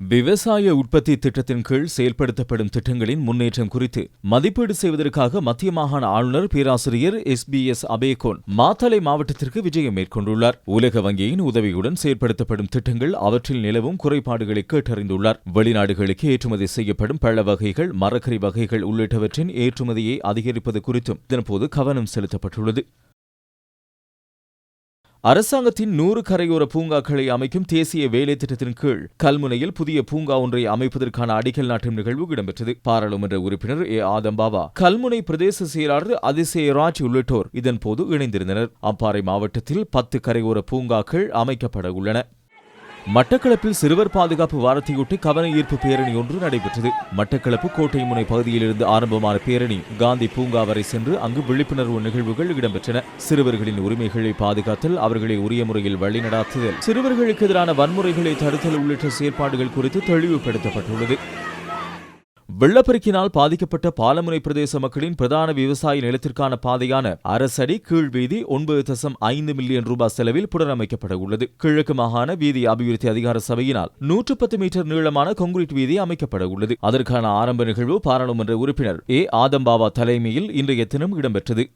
விவசாய உற்பத்தி திட்டத்தின் கீழ் செயல்படுத்தப்படும் திட்டங்களின் முன்னேற்றம் குறித்து மதிப்பீடு செய்வதற்காக மத்திய மாகாண ஆளுநர் பேராசிரியர் SBS அபேகோன் மாத்தளை மாவட்டத்திற்கு விஜயம் மேற்கொண்டுள்ளார். உலக வங்கியின் உதவியுடன் செயல்படுத்தப்படும் திட்டங்கள் அவற்றில் நிலவும் குறைபாடுகளை கேட்டறிந்துள்ளார். வெளிநாடுகளுக்கு ஏற்றுமதி செய்யப்படும் பழ வகைகள், மரக்கறி வகைகள் உள்ளிட்டவற்றின் ஏற்றுமதியை அதிகரிப்பது குறித்தும் இதன்போது கவனம் செலுத்தப்பட்டுள்ளது. அரசாங்கத்தின் 100 கரையோர பூங்காக்களை அமைக்கும் தேசிய வேலை திட்டத்தின் கீழ் கல்முனையில் புதிய பூங்கா ஒன்றை அமைப்பதற்கான அடிக்கல் நாட்டும் நிகழ்வு இடம்பெற்றது. பாராளுமன்ற உறுப்பினர் ஆதம்பாவா, கல்முனை பிரதேச செயலாளர் அதிசயராஜ் உள்ளிட்டோர் இதன்போது இணைந்திருந்தனர். அம்பாறை மாவட்டத்தில் 10 கரையோர பூங்காக்கள் அமைக்கப்பட உள்ளன. மட்டக்களப்பில் சிறுவர் பாதுகாப்பு வாரத்தையொட்டி கவன ஈர்ப்பு பேரணி ஒன்று நடைபெற்றது. மட்டக்களப்பு கோட்டை முனை பகுதியிலிருந்து ஆரம்பமான பேரணி காந்தி பூங்கா வரை சென்று அங்கு விழிப்புணர்வு நிகழ்வுகள் இடம்பெற்றன. சிறுவர்களின் உரிமைகளை பாதுகாத்தல், அவர்களை உரிய முறையில் வழிநடாத்துதல், சிறுவர்களுக்கு எதிரான வன்முறைகளை தடுத்தல் உள்ளிட்ட செயற்பாடுகள் குறித்து தெளிவுபடுத்தப்பட்டுள்ளது. வெள்ளப்பெருக்கினால் பாதிக்கப்பட்ட பாலமுனை பிரதேச மக்களின் பிரதான விவசாய நிலத்திற்கான பாதையான அரசடி கீழ்வீதி 9.5 மில்லியன் ரூபாய் செலவில் புனரமைக்கப்பட உள்ளது. கிழக்கு மாகாண வீதி அபிவிருத்தி அதிகார சபையினால் 110 மீட்டர் நீளமான கொங்கிரீட் வீதி அமைக்கப்பட உள்ளது. அதற்கான ஆரம்ப நிகழ்வு பாராளுமன்ற உறுப்பினர் ஆதம்பாவா தலைமையில் இன்றைய தினம் இடம்பெற்றது.